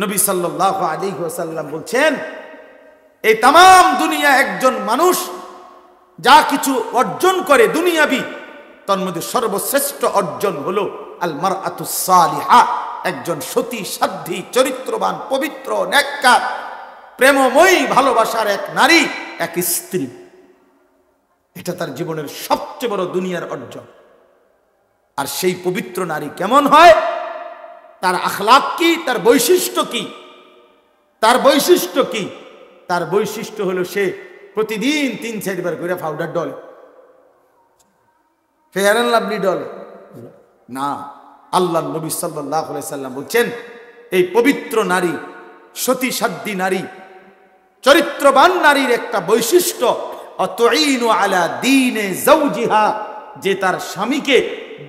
নবী সাল্লাল্লাহু আলাইহি ওয়াসাল্লাম বলছেন, এই তাম দুনিয়া একজন মানুষ যা কিছু অর্জন করে দুনিয়াবি, তার মধ্যে সর্বশ্রেষ্ঠ অর্জন হলো আল মারআতুস সালিহা, একজন সতী সাধ্বী চরিত্রবান পবিত্র নেককার প্রেমময়ী ভালোবাসার এক নারী, এক স্ত্রী। এটা তার জীবনের সবচেয়ে বড় দুনিয়ার অর্জন। আর সেই পবিত্র নারী কেমন হয়, তার আখলাক কি, তার বৈশিষ্ট্য কি? তার বৈশিষ্ট্য কি? তার বৈশিষ্ট্য হলো সে প্রতিদিন 3-4 বার করে powder Dole, fair and lovely ডলে না। আল্লাহ নবী সাল্লাল্লাহু আলাইহি সাল্লাম বলছেন, এই পবিত্র নারী, সতী সাধ্বী নারী, চরিত্রবান নারীর একটা বৈশিষ্ট্য, অতুইনু আলা দীনে যাওজিহা, যে তার স্বামীকে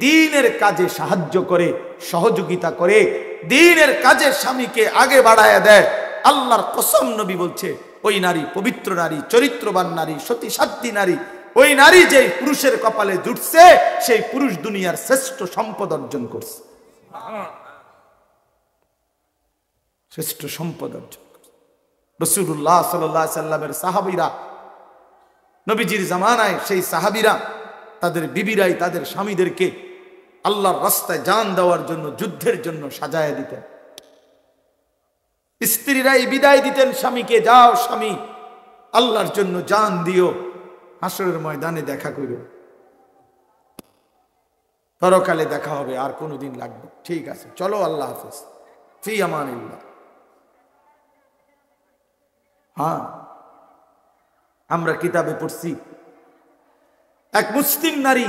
দ্বীনের কাজে সাহায্য করে, সহযোগিতা করে, দ্বীনের কাজে স্বামীকে আগে বাড়ায়া দেয়। আল্লাহর কসম, নবী বলছে, ওই নারী পবিত্র নারী, চরিত্রবান নারী, সতী সাধ্বী নারী, ওই নারী যে পুরুষের কপালে জুটছে, সেই পুরুষ দুনিয়ার শ্রেষ্ঠ সম্পদ অর্জন করছে, শ্রেষ্ঠ সম্পদ অর্জন করছে। রাসূলুল্লাহ সাল্লাল্লাহু আলাইহি সাল্লামের সাহাবীরা, নবীজির জামানায় সেই সাহাবীরা তাদের বিবিরাই তাদের স্বামীদেরকে আল্লাহর রাস্তায় জান দেওয়ার জন্য, যুদ্ধের জন্য সাজায় দিতেন। স্ত্রীরাই বিদায় দিতেন স্বামীকে, যাও স্বামী, আল্লাহর জন্য জান দিও, হাসরের ময়দানে দেখা করো, পরকালে দেখা হবে, আর কোনোদিন লাগবে, ঠিক আছে চলো, আল্লাহ হাফেজ, ফি আমানিল্লাহ। হ্যাঁ, আমরা কিতাবে পড়ছি, এক মুসলিম নারী,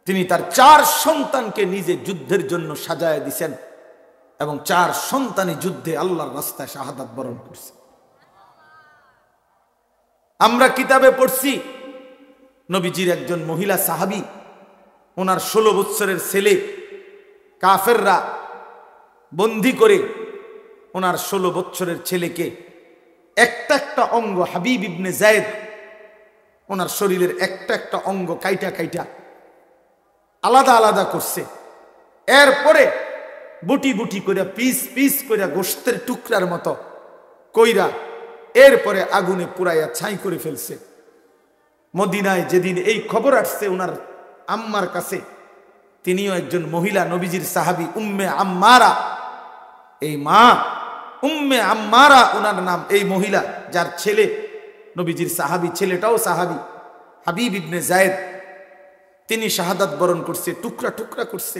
তিনি তার 4 সন্তানকে নিজে যুদ্ধের জন্য সাজায় দিছেন, এবং 4 সন্তানই যুদ্ধে আল্লাহর রাস্তায় শাহাদাত বরণ করছে। আমরা কিতাবে পড়ছি, নবীজির একজন মহিলা সাহাবী, ওনার 16 বছরের ছেলে কাফেররা বন্দী করে ওনার 16 বছরের ছেলেকে একটা একটা অঙ্গ, হাবিব ইবনে যায়েদ, ওনার শরীরের একটা একটা অঙ্গ কাইটা কাইটা আলাদা আলাদা করছে। এরপরে বুটি বুটি করে, পিস পিস করে, গোশতের টুকরার মতো কইরা এরপরে আগুনে পুরাইয়া ছাই করে ফেলছে। মদিনায় যেদিন এই খবর আসছে ওনার আম্মার কাছে, তিনিও একজন মহিলা, নবীজির সাহাবী উম্মে আম্মারা, এই মা উম্মে আম্মারা ওনার নাম, এই মহিলা যার ছেলে নবীজির সাহাবী, ছেলেটাও সাহাবী, হাবিব ইবনে যায়েদ, তিনি শাহাদাত বরণ করছে, টুকরা টুকরা করছে।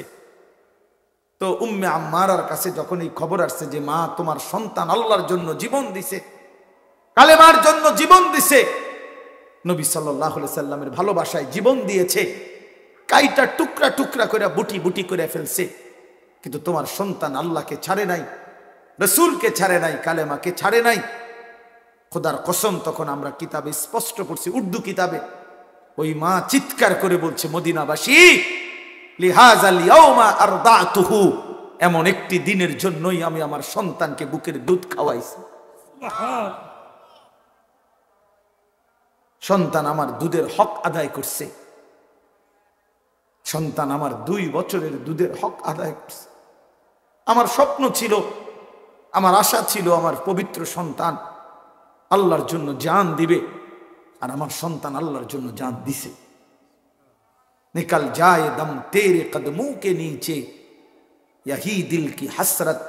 তো উম্মে আম্মারার কাছে যখন এই খবর আসছে যে মা, তোমার সন্তান আল্লাহর জন্য জীবন দিছে, কালেমার জন্য জীবন দিছে, নবী সাল্লাল্লাহু আলাইহি সাল্লামের ভালোবাসায় জীবন দিয়েছে, কাইটা টুকরা টুকরা করে বুটি বুটি করে ফেলছে, কিন্তু তোমার সন্তান আল্লাহকে ছাড়ে নাই, রাসূলকে ছাড়ে নাই, কালেমাকে ছাড়ে নাই। খোদার কসম, তখন আমরা কিতাবে স্পষ্ট পড়ছি, উর্দু কিতাবে, ওই মা চিৎকার করে বলছে, মদিনাবাসী, লিহাযাল ইয়াউমা আরদাতুহু, এমন একটি দিনের জন্যই আমি আমার সন্তানকে বুকের দুধ খাওয়াইছি। সন্তান আমার দুধের হক আদায় করছে, সন্তান আমার 2 বছরের দুধের হক আদায় করছে। আমার স্বপ্ন ছিল, আমার আশা ছিল, আমার পবিত্র সন্তান আল্লাহর জন্য জান দিবে, আর আমার সন্তান আল্লাহর জন্য জান দিছে। নিকল যায় দম তেরে কদমোं के नीचे, यही दिल की हसरत,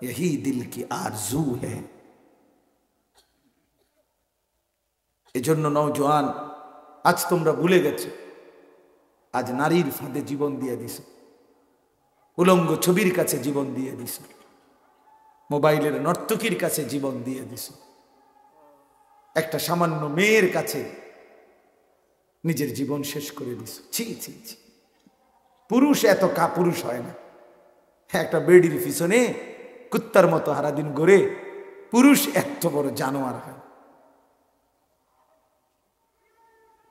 यही दिल की आरजू है। এজন্য নওজোয়ান, আজ তোমরা ভুলে গেছো, আজ নারীর ফাঁদে জীবন দিয়ে দিছো, উলঙ্গ ছবির কাছে জীবন দিয়ে দিছো, মোবাইলের নর্তকীর কাছে জীবন দিয়ে দিছো, একটা সামান্য মেয়ের কাছে নিজের জীবন শেষ করে দিছো। ছি ছি ছি, পুরুষ এত কাপুরুষ হয় না। একটা বেডির পিছনে কুত্তার মতো সারাদিন ঘুরে, পুরুষ এত বড় জানোয়ার হয়।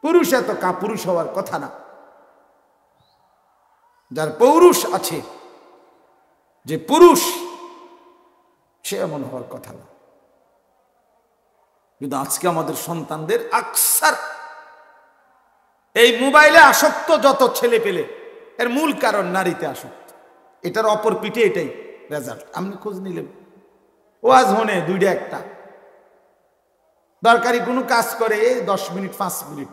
পুরুষ এত কাপুরুষ হওয়ার কথা না। যার পৌরুষ আছে, যে পুরুষ, সে এমন হওয়ার কথা না। কিন্তু আজকে আমাদের সন্তানদের আকসার এই মোবাইলে আসক্ত, যত ছেলে পেলে, এর মূল কারণ নারীতে আসক্ত। এটার অপর পিঠে এটাই রেজাল্ট। আপনি খোঁজ নিলেন ওয়াজ হনে দুইটা একটা, দরকারি কোনো কাজ করে 10 মিনিট 5 মিনিট,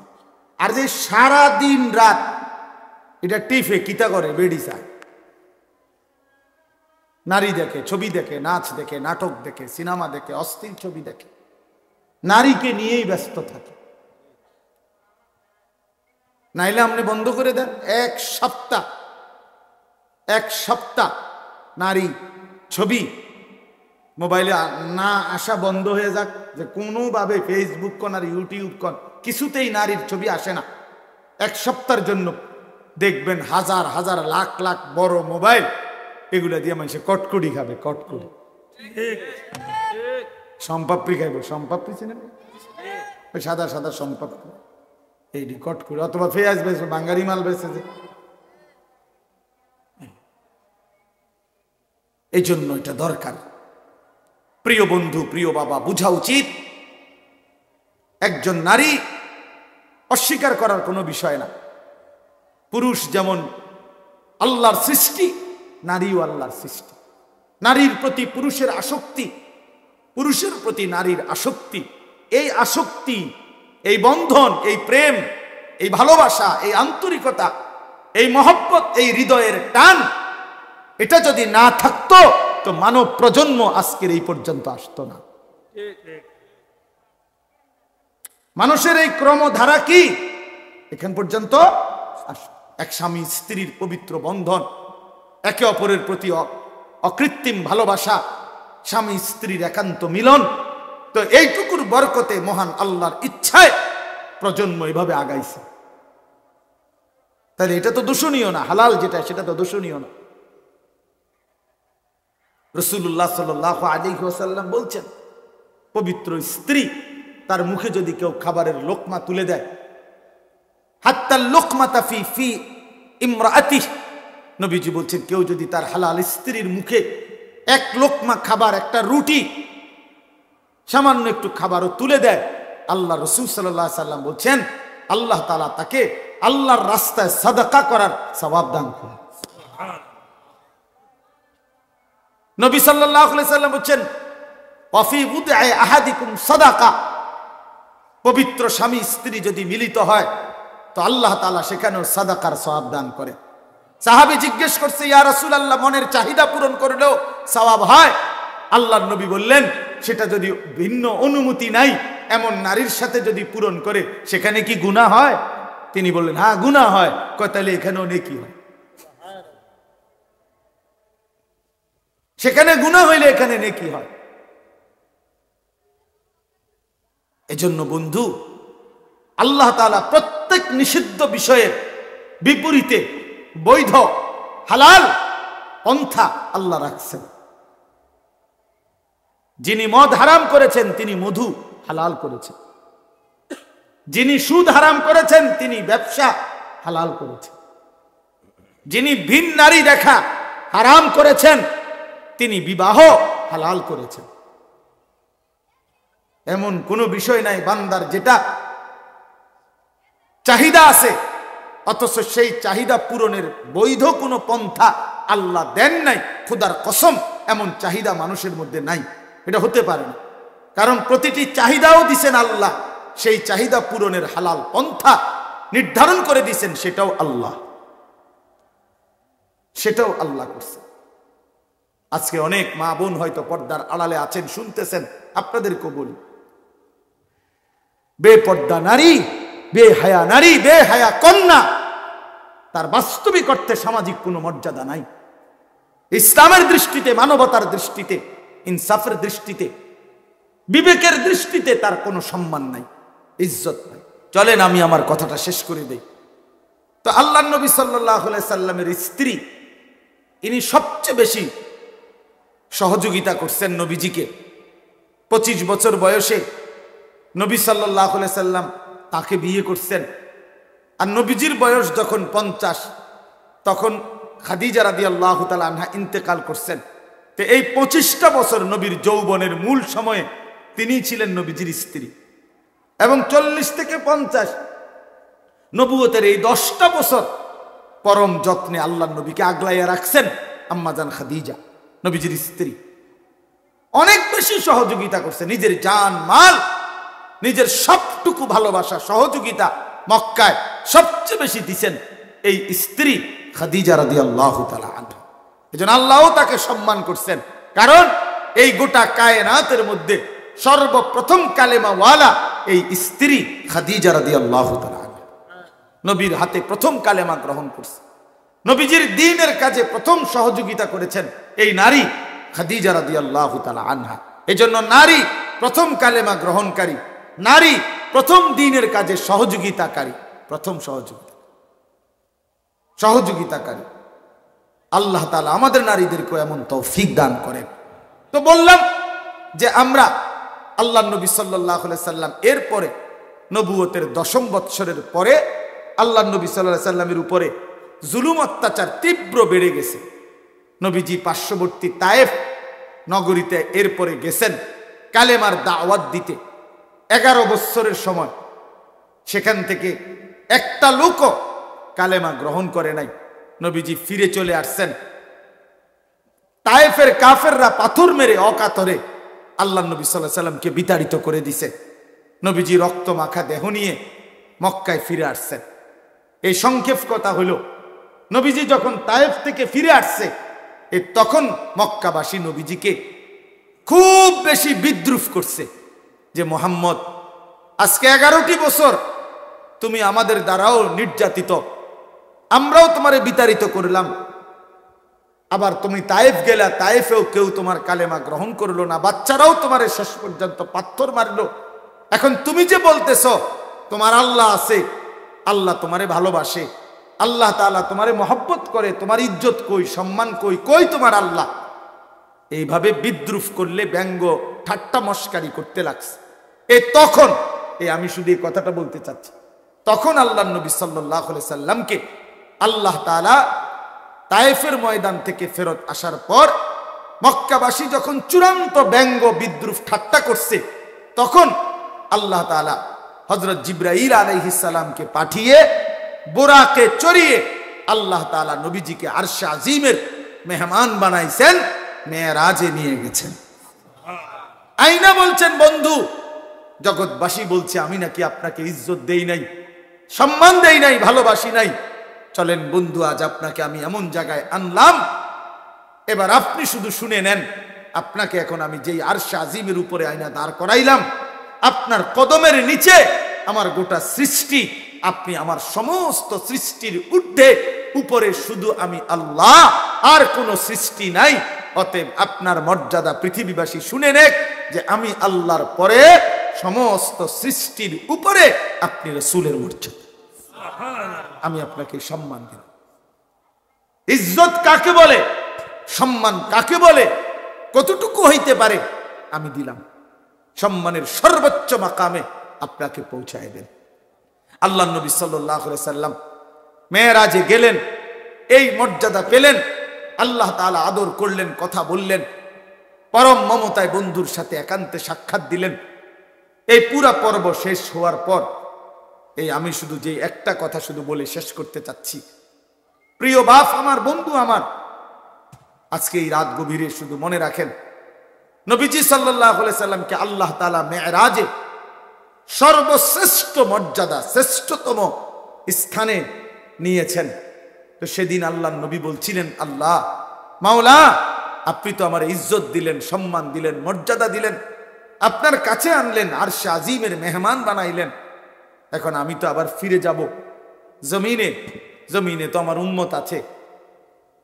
আর যে সারা দিন রাত এটা টিফে কিতা করে, বেডি চায়, নারী দেখে, ছবি দেখে, নাচ দেখে, নাটক দেখে, সিনেমা দেখে, অস্থির ছবি দেখে, নারীকে নিয়েই ব্যস্ত থাকে। নাইলে আপনি বন্ধ করে দেন, এক সপ্তাহ নারী ছবি মোবাইলে না আসা বন্ধ হয়ে যাক, যে কোনোভাবে ফেসবুক কোন আর ইউটিউব কোন কিছুতেই নারীর ছবি আসে না। এক সপ্তাহের জন্য দেখবেন হাজার হাজার লাখ লাখ বড় মোবাইল, এগুলা দিয়ে মানুষে কটকুড়ি খাবে, কটকুড়ি, সম্পাপ্রি খাইব, সম্পাপ্রি চিনেন, ওই সাদা সাদা সম্পাপ্রি, এই কটকুড়ি, অথবা পেঁয়াজ বেছে, বাঙালি মাল বেছে। যে এই জন্য এটা দরকার। প্রিয় বন্ধু, প্রিয় বাবা, বুঝা উচিত একজন নারী অস্বীকার করার কোনো বিষয় না। পুরুষ যেমন আল্লাহর সৃষ্টি, নারীও আল্লাহর সৃষ্টি। নারীর প্রতি পুরুষের আসক্তি, পুরুষের প্রতি নারীর আসক্তি, এই আসক্তি, এই বন্ধন, এই প্রেম, এই ভালোবাসা, এই আন্তরিকতা, এই মহব্বত, এই হৃদয়ের টান, এটা যদি না থাকতো তো মানব প্রজন্ম আজকের এই পর্যন্ত আসতো না। মানুষের এই ক্রমধারা কি এখান পর্যন্ত? এক স্বামী স্ত্রীর পবিত্র বন্ধন, একে অপরের প্রতি অকৃত্রিম ভালোবাসা, স্বামী স্ত্রীর একান্ত মিলন। তো এইটুকুর বরকতে মহান আল্লাহর ইচ্ছায় প্রজন্ম এভাবে আগাইছে। তাহলে এটা তো দূষণীয় না, হালাল যেটা সেটা তো দূষণীয় না। রাসূলুল্লাহ সাল্লাল্লাহু আলাইহি ওয়াসাল্লাম বলছেন, পবিত্র স্ত্রী তার মুখে যদি কেউ খাবারের লোকমা তুলে দেয়, হাত্তা লোকমাতা ফি ফি ইমরাতিহ, নবীজি বলছেন কেউ যদি তার হালাল স্ত্রীর মুখে এক লোকমা খাবার, একটা রুটি, সামান্য একটু খাবারও তুলে দেয়, আল্লাহ রাসূল সাল্লাল্লাহু আলাইহি ওয়াসাল্লাম বলছেন আল্লাহ তাআলা তাকে আল্লাহর রাস্তায় সাদাকা করার সওয়াব দান করেন। নবী সাল্লাল্লাহু আলাইহি ওয়াসাল্লাম বলছেন ওয়াফি বুদআ আহাদিকুম সাদাকা, পবিত্র স্বামী স্ত্রী যদি মিলিত হয় তো আল্লাহ তাআলা সেখানেও সাদাকার সওয়াব দান করে। সাহাবী জিজ্ঞেস করছে, ইয়া রাসূলুল্লাহ, মনের চাহিদা পূরণ করলেও সওয়াব হয়? আল্লাহর নবী বললেন, সেটা যদি ভিন্ন অনুমতি নাই এমন নারীর সাথে যদি পূরণ করে সেখানে কি গুনাহ হয়? তিনি বললেন হ্যাঁ গুনাহ হয়। কয় তাহলে এখানেও নেকি হয়? সেখানে গুনাহ হইলে এখানে নেকি হয়। এজন্য বন্ধু, আল্লাহ তাআলা প্রত্যেক নিষিদ্ধ বিষয়ের বিপরীতে বৈধ হালাল পন্থা আল্লাহ রাখছেন। যিনি মদ হারাম করেছেন তিনি মধু হালাল করেছেন, যিনি সুদ হারাম করেছেন তিনি ব্যবসা হালাল করেছেন, যিনি ভিন নারী দেখা হারাম করেছেন তিনি বিবাহ হালাল করেছেন। এমন কোনো বিষয় নাই বান্দার যেটা চাহিদা আছে অথচ সেই চাহিদা পূরণের বৈধ কোনো পন্থা আল্লাহ দেন নাই। খোদার কসম, এমন চাহিদা মানুষের মধ্যে নাই, এটা হতে পারে না। কারণ প্রতিটি চাহিদাও দিছেন আল্লাহ, সেই চাহিদা পূরণের হালাল পন্থা নির্ধারণ করে দিছেন, সেটাও আল্লাহ করছে। আজকে অনেক মা বোন হয়তো পর্দার আড়ালে আছেন, শুনতেছেন, আপনাদেরকেও বলি, বেপর্দা নারী, বেহায়া নারী, বেহায়া কন্যা, তার বাস্তবিক অর্থে সামাজিক কোনো মর্যাদা নাই। ইসলামের দৃষ্টিতে, মানবতার দৃষ্টিতে, ইনসাফের দৃষ্টিতে, বিবেকের দৃষ্টিতে তার কোনো সম্মান নাই, ইজ্জত নাই। চলেন আমি আমার কথাটা শেষ করে দেই। তো আল্লাহর নবী সাল্লাল্লাহু আলাইহি সাল্লামের স্ত্রী, ইনি সবচেয়ে বেশি সহযোগিতা করছেন নবীজিকে। 25 বছর বয়সে নবী সাল্লাল্লাহু আলাইহি সাল্লাম তাকে বিয়ে করছেন। আর নবীজির বয়স যখন 50, তখন খাদিজা রাদিয়াল্লাহু তাআলা আনহা ইন্তেকাল করছেন। তো এই 25টা বছর নবীর যৌবনের মূল সময়ে তিনি ছিলেন নবীজির স্ত্রী, এবং 40 থেকে 50 নবুয়তের এই 10টা বছর পরম যত্নে আল্লাহর নবীকে আগলাইয়া রাখছেন আম্মাজান খাদিজা, নবীজির স্ত্রী। অনেক বেশি সহযোগিতা করছে, নিজের জান মাল, নিজের সবটুকু ভালোবাসা সহযোগিতা মক্কায় সবচেয়ে বেশি দিছেন এই স্ত্রী খাদিজা রাদিয়াল্লাহু তাআলা আনহা। এজন্য আল্লাহও তাকে সম্মান করছেন, কারণ এই গোটা কায়নাতের মধ্যে সর্বপ্রথম কালেমা ওয়ালা এই স্ত্রী খাদিজা রাদিয়াল্লাহু তাআলা আনহা। নবীর হাতে প্রথম কালেমা গ্রহণ করছে, নবীজির দ্বীনের কাজে প্রথম সহযোগিতা করেছেন এই নারী খাদিজা রাদিয়াল্লাহু তাআলা আনহা। এজন্য নারী প্রথম কালেমা গ্রহণকারী, নারী প্রথম দ্বীনের কাজে সহযোগিতাকারী, প্রথম সহযোগিতাকারী। আল্লাহ তাআলা আমাদের নারীদেরকে এমন তৌফিক দান করেন। তো বললাম যে আমরা আল্লাহ নবী সাল্লাল্লাহু আলাইহি সাল্লাম এরপরে নবুয়তের 10ম বৎসরের পরে আল্লাহ নবী সাল্লাল্লাহু আলাইহি সাল্লামের উপরে জুলুম অত্যাচার তীব্র বেড়ে গেছে। নবীজি পার্শ্ববর্তী তায়েফ নগরীতে এরপরে গেছেন কালেমার দাওয়াত দিতে। 11 বছরের সময় সেখান থেকে একটা লোকও কালেমা গ্রহণ করে নাই। নবীজি ফিরে চলে আসছেন। তায়েফের কাফেররা পাথর মেরে অকাতরে আল্লাহ নবী সাল্লাল্লাহু আলাইহি সাল্লামকে বিতাড়িত করে দিছে। নবীজি রক্ত মাখা দেহ নিয়ে মক্কায় ফিরে আসছেন। এই সংক্ষেপ কথা হলো, নবীজি যখন তায়েফ থেকে ফিরে আসছে তখন মক্কাবাসী নবীজিকে খুব বেশি বিদ্রুপ করছে যে মুহাম্মদ, আজকে 11টি বছর তুমি আমাদের দ্বারাও নির্যাতিত, আমরাও তোমারে বিতাড়িত করলাম, আবার তুমি তায়েফ গেলা, তায়েফেও কেউ তোমার কালেমা গ্রহণ করলো না, বাচ্চারাও তোমারে শেষ পর্যন্ত পাথর মারলো। এখন তুমি যে বলতেছ তোমার আল্লাহ আছে, আল্লাহ তোমারে ভালোবাসে, আল্লাহ তাআলা তোমারে মহব্বত করে, তোমার ইজ্জত কই, সম্মান কই, কই তোমার আল্লাহ? এইভাবে বিদ্রুপ করলে, ব্যঙ্গ ঠাট্টা মস্কারি করতে লাগছে। তখন আমি শুধু এই কথাটা বলতে চাচ্ছি, তখন আল্লাহ নবী সাল্লাল্লাহু আলাইহি সাল্লামকে আল্লাহ তাআলা তায়েফের ময়দান থেকে ফেরত আসার পর মক্কাবাসী যখন চূড়ান্ত ব্যঙ্গ বিদ্রুপ ঠাট্টা করছে, তখন আল্লাহ তাআলা হযরত জিবরাইল আলাইহিস সালামকে পাঠিয়ে বোরাকে চড়িয়ে আল্লাহ তাআলা নবীজিকে আরশে আজিমের মেহমান বানাইছেন, মেরাজে নিয়ে গেছেন। আইনা বলছেন, বন্ধু জগৎবাসী বলছে আমি নাকি আপনাকে ইজ্জত দেই নাই, সম্মান দেই নাই, ভালোবাসি নাই। চলেন বন্ধু, আজ আপনাকে আমি এমন জায়গায় আনলাম, এবার আপনি শুধু শুনে নেন। আপনাকে এখন আমি যেই আরশে আজিমের উপরে আইনা দাঁড় করাইলাম, আপনার কদমের নিচে আমার গোটা সৃষ্টি, আপনি আমার সমস্ত সৃষ্টির ঊর্ধ্বে, উপরে শুধু আমি আল্লাহ, আর কোনো সৃষ্টি নাই। অতএব আপনার মর্যাদা পৃথিবীবাসী শুনে নেক যে আমি আল্লাহর পরে সমস্ত সৃষ্টির উপরে আপনি রাসূলের মর্যাদা, আমি আপনাকে সম্মান দিলাম। ইজ্জত কাকে বলে, সম্মান কাকে বলে, কতটুকু হইতে পারে, আমি দিলাম। সম্মানের সর্বোচ্চ মাকামে আপনাকে পৌঁছায় দেন। আল্লাহ নবী সাল্লাল্লাহু আলাইহি সাল্লাম মেরাজে গেলেন, এই মর্যাদা পেলেন, আল্লাহ তাআলা আদর করলেন, কথা বললেন, পরম মমতায় বন্ধুর সাথে একান্তে সাক্ষাৎ দিলেন। এই পুরা পর্ব শেষ হওয়ার পর আমি শুধু যে একটা কথা শুধু বলে শেষ করতে চাচ্ছি, প্রিয় বাপ আমার, বন্ধু আমার, আজকে এই রাত গভীরে শুধু মনে রাখেন, নবীজি সাল্লাল্লাহু আলাইহি সাল্লামকে আল্লাহ তাআলা মেরাজে সর্বশ্রেষ্ঠ মর্যাদা, শ্রেষ্ঠতম স্থানে নিয়েছেন। তো সেদিন আল্লাহ নবী বলছিলেন, আল্লাহ মাওলা, আপনি তো আমার ইজ্জত দিলেন, সম্মান দিলেন, মর্যাদা দিলেন, আপনার কাছে আনলেন, আরশে আজিমের মেহমান বানাইলেন। এখন আমি তো আবার ফিরে যাব জমিনে, জমিনে তো আমার উম্মত আছে,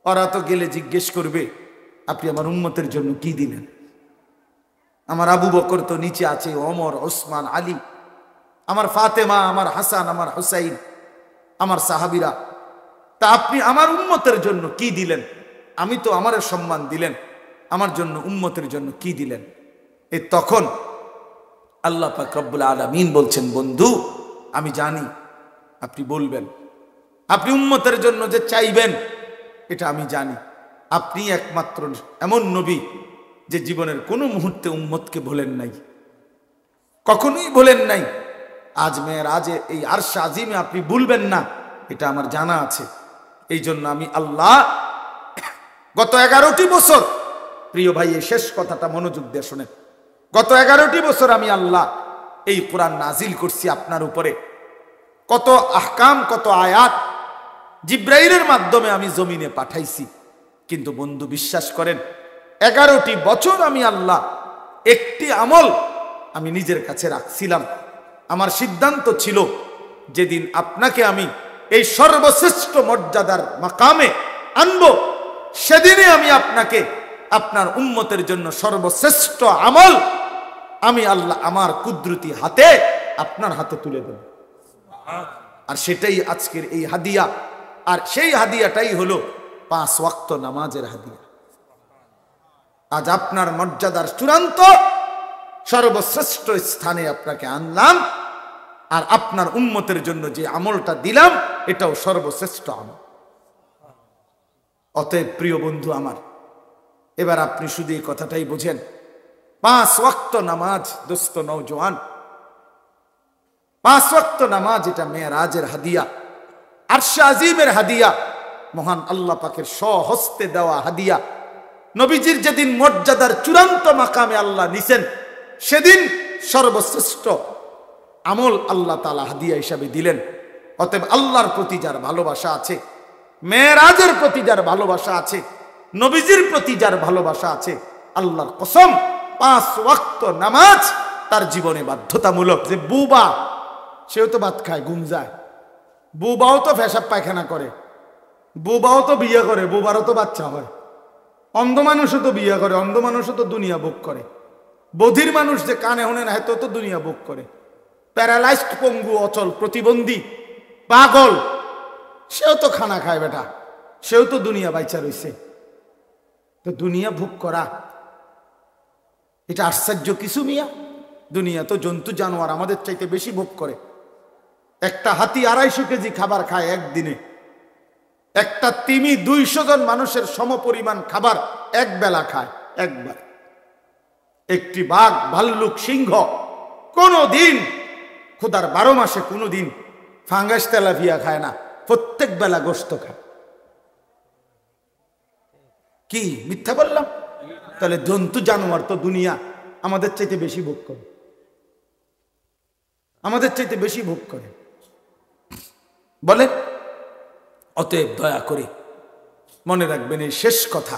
ওরা তো গেলে জিজ্ঞেস করবে আপনি আমার উম্মতের জন্য কি দিলেন। আমার আবু বকর তো নিচে আছে, ওমর, ওসমান, আলী, আমার ফাতেমা, আমার হাসান, আমার হুসাইন, আমার সাহাবীরা, তা আপনি আমার উম্মতের জন্য কি দিলেন? আমি তো আমার সম্মান দিলেন, আমার জন্য উম্মতের জন্য কি দিলেন? তখন আল্লাহ পাক রব্বুল আলামিন বলছেন, বন্ধু আমি জানি আপনি বলবেন, আপনি উম্মতের জন্য যে চাইবেন এটা আমি জানি। আপনি একমাত্র এমন নবী যে জীবনের কোনো মুহূর্তে উম্মতকে ভোলেন নাই, কখনোই ভোলেন নাই। আজ মেরাজে এই আরশে আজিমে আপনি ভুলবেন না, এটা আমার জানা আছে। এই জন্য আমি আল্লাহ গত 11টি বছর প্রিয় ভাই, এই শেষ কথাটা মনোযোগ দিয়ে শোনেন। গত 11টি বছর আমি আল্লাহ এই কোরআন নাজিল করছি আপনার উপরে। কত আহকাম, কত আয়াত জিব্রাইলের মাধ্যমে আমি জমিনে পাঠাইছি। কিন্তু বন্ধু বিশ্বাস করেন, 11টি বছর আমি আল্লাহ একটি আমল আমি নিজের কাছে রাখছিলাম। আমার সিদ্ধান্ত ছিল, যেদিন আপনাকে আমি এই সর্বশ্রেষ্ঠ মর্যাদার মাকামে আনব, সেদিনে আমি আপনাকে আপনার উম্মতের জন্য সর্বশ্রেষ্ঠ আমল আমি আল্লাহ আমার কুদরতি হাতে আপনার হাতে তুলে দেব। আর সেটাই আজকের এই হাদিয়া। আর সেই হাদিয়াটাই হলো 5 ওয়াক্ত নামাজের হাদিয়া। আজ আপনার মর্যাদার চূড়ান্ত সর্বশ্রেষ্ঠ স্থানে আপনাকে আনলাম, আর আপনার উম্মতের জন্য যে আমলটা দিলাম এটাও সর্বশ্রেষ্ঠ আমল। অতএব প্রিয় বন্ধু আমার, এবার আপনি শুধু এই কথাটাই বোঝেন, 5 ওয়াক্ত নামাজ দোস্ত নওজোয়ান, 5 ওয়াক্ত নামাজ এটা মেরাজের হাদিয়া, আরশে আজিমের হাদিয়া, মহান আল্লাহ পাকের স্বহস্তে দেওয়া হাদিয়া। নবীজির যেদিন মর্যাদার চূড়ান্ত মাকামে আল্লাহ নিছেন, সেদিন সর্বশ্রেষ্ঠ আমল আল্লাহ তাআলা হাদিয়া হিসাবে দিলেন। অতএব আল্লাহর প্রতি যার ভালোবাসা আছে, মেরাজের প্রতি যার ভালোবাসা আছে, নবীজির প্রতি যার ভালোবাসা আছে, আল্লাহর কসম 5 ওয়াক্ত নামাজ তার জীবনে বাধ্যতামূলক। যে বুবা, সেও তো ভাত খায়, ঘুম যায়, বুবাও তো পেশাব পায়খানা করে, বুবাও তো বিয়ে করে, বুবারও তো বাচ্চা হয়, অন্ধ মানুষও তো বিয়ে করে, অন্ধ মানুষও তো দুনিয়া ভোগ করে, বধির মানুষ যে কানে হনে না তো তো দুনিয়া ভোগ করে, প্যারালাইজড, পঙ্গু, অচল, প্রতিবন্ধী, পাগল, সেও তো খানা খায় বেটা, সেও তো দুনিয়া বাইচা রইছে। তো দুনিয়া ভোগ করা এটা আশ্চর্য কিছু মিয়া? দুনিয়া তো জন্তু জানোয়ার আমাদের চাইতে বেশি ভোগ করে। একটা হাতি 250 কেজি খাবার খায় একদিনে, একটা তিমি 200 জন মানুষের সমপরিমাণ খাবার এক বেলা খায়, একবার। একটি বাঘ, ভাল্লুক, সিংহ কোনো দিন খোদার 12 মাসে কোনো দিন ফাঙ্গাস তেলাপিয়া খায় না, প্রত্যেক বেলা গোশত খায়। কি মিথ্যা বললাম? তাহলে জন্তু জানোয়ার তো দুনিয়া আমাদের চাইতে বেশি ভোগ করে, আমাদের চাইতে বেশি ভোগ করে বলে। অতএব দয়া করে মনে রাখবেন এই শেষ কথা,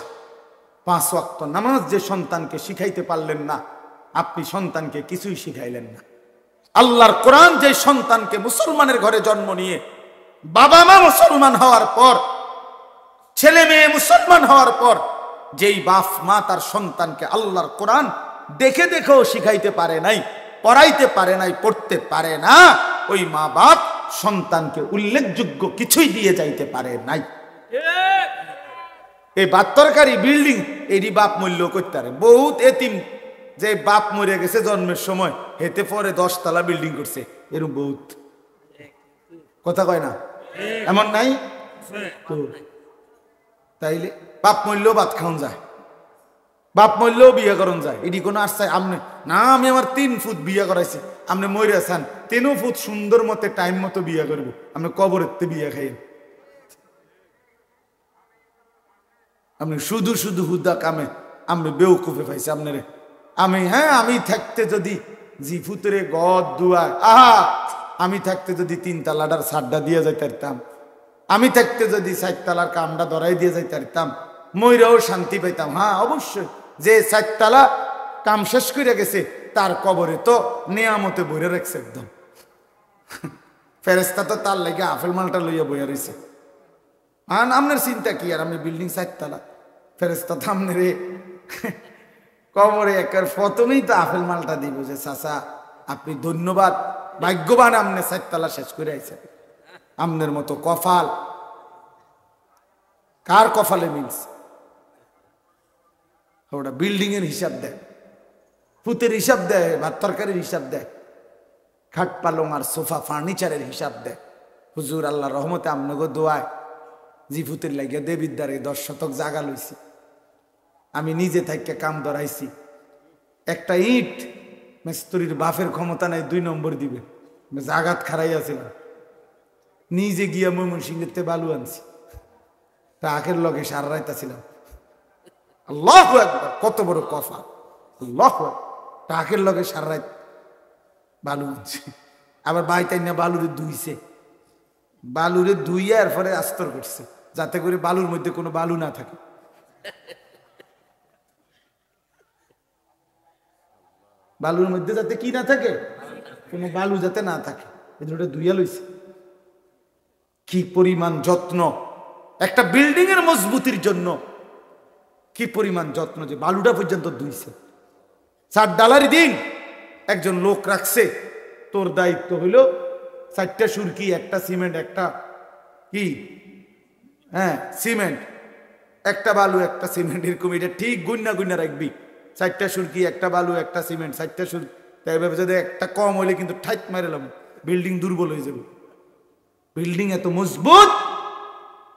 5 ওয়াক্ত নামাজ যে সন্তানকে শিখাইতে পারলেন না, আপনি সন্তানকে কিছুই শিখাইলেন না। আল্লাহর কোরআন যে সন্তানকে মুসলমানের ঘরে জন্ম নিয়ে বাবা মা মুসলমান হওয়ার পর, ছেলে মেয়ে মুসলমান হওয়ার পর, যেই বাপ মা তার সন্তানকে আল্লাহর কোরআন দেখে দেখেও শিখাইতে পারে নাই, পড়াইতে পারে নাই, পড়তে পারে না, ওই মা বাপ সন্তানকে উল্লেখযোগ্য কিছুই দিয়ে যাইতে পারে নাই। এই বাত্তরকারী বিল্ডিং এরই বাপ মূল্য করতে পারে। বহুত এতিম যে বাপ মরে গেছে জন্মের সময়, হেতে পরে 10 তলা বিল্ডিং করছে, এরকম বহুত। কথা কয় না? এমন নাই তো? তাইলে বাপ মরলেও ভাত খাওয়ান যায়, বাপ মরলেও বিয়ে করন যায়, এটি কোনো আশ্চর্য? আমনে না, আমি আমার 3 ফুট বিয়ে করাইছি, আপনি মরে আছেন 3 ফুট সুন্দর মতে টাইম মতো বিয়ে করবো, আপনি কবরেতে বিয়ে খাইন। আপনি শুধু শুধু হুদা কামে আমি বেউকুফে পাইছি আপনারে। আমি আমি থাকতে যদি জিফুতরে গদ দুয়ায়, আমি থাকতে যদি 3 তালাটার সাড্ডা দিয়ে যাইতে পারতাম, আমি থাকতে যদি 4 তালার কামটা ধরাই দিয়ে যাইতে পারতাম, ময়রাও শান্তি পাইতাম। অবশ্যই যে 4 তালা কাম শেষ করে গেছে তার কবরে তো নেয়ামতে বইরে রাখছে একদম। ফেরেস্তা তো তার লেগে আপেল মালটা লইয়া বইয়া রয়েছে। আপনার চিন্তা কি? আর আপনি বিল্ডিং 4 তালা, ফেরেস্তা তো আপনি রে কবরে একের প্রথমেই তো আপেল মালটা দিব যে চাচা আপনি ধন্যবাদ, ভাগ্যবান, আপনি 4 তালা শেষ করে আইছেন। আপনার মতো কপাল কার কপালে মিলছে? ওটা বিল্ডিং এর হিসাব দেয়, ফুতের হিসাব দেয়, ভাত তরকারির হিসাব দেয়, খাট পালং আর সোফা ফার্নিচারের হিসাব দেয়। হুজুর আল্লাহ রহমতে আমনগো দোয়ায় জিফুতের লাগিয়া দেবীর দ্বারে 10 শতক জাগা লইছি, আমি নিজে থাইকে কাম ধরাইছি। একটা ইট মিস্ত্রির বাপের ক্ষমতা নাই 2 নম্বর দিবে, জাগাত খারাইয়াছিলাম, নিজে গিয়া ময়মনসিংহের তে বালু আনছি, তা আখের লগে সারা রাইতাছিলাম। আল্লাহু আকবার, কত বড় কফা! আল্লাহু আকবার। টাকের লগে সারা রাত বালু উঠছে, আবার বাইতাই না বালুরে ধুইছে, বালুরে ধুইয়া এরপরে আস্তর করছে যাতে করে বালুর মধ্যে কোনো বালু না থাকে। বালুর মধ্যে যাতে কি না থাকে, কোনো বালু যাতে না থাকে, এটা ধুইয়া লইছে। কি পরিমাণ যত্ন একটা বিল্ডিং এর মজবুতির জন্য, কি পরিমাণ যত্ন যে বালুটা পর্যন্ত ধুইছে। $4 দিন একজন লোক রাখছে, তোর দায়িত্ব হইল 4টা সুরকি, একটা সিমেন্ট, একটা কি, হ্যাঁ সিমেন্ট, একটা বালু, একটা সিমেন্ট, এরকম এটা ঠিক গুন্না গুন্না রাখবি। 4টা সুরকি, একটা বালু, একটা সিমেন্ট, 4টা সুরকি। তাই ভাবে যদি একটা কম হইলে কিন্তু ঠাইট মারেলাম, বিল্ডিং দুর্বল হয়ে যাবে। বিল্ডিং এত মজবুত,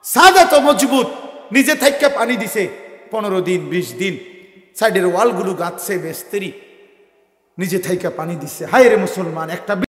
ছাদ এত মজবুত, নিজে থেকে পানি দিছে 15 দিন 20 দিন, সাইডের ওয়ালগুলো গাঁথছে মিস্ত্রি, নিজে থেকে পানি দিচ্ছে। হায় রে মুসলমান, একটা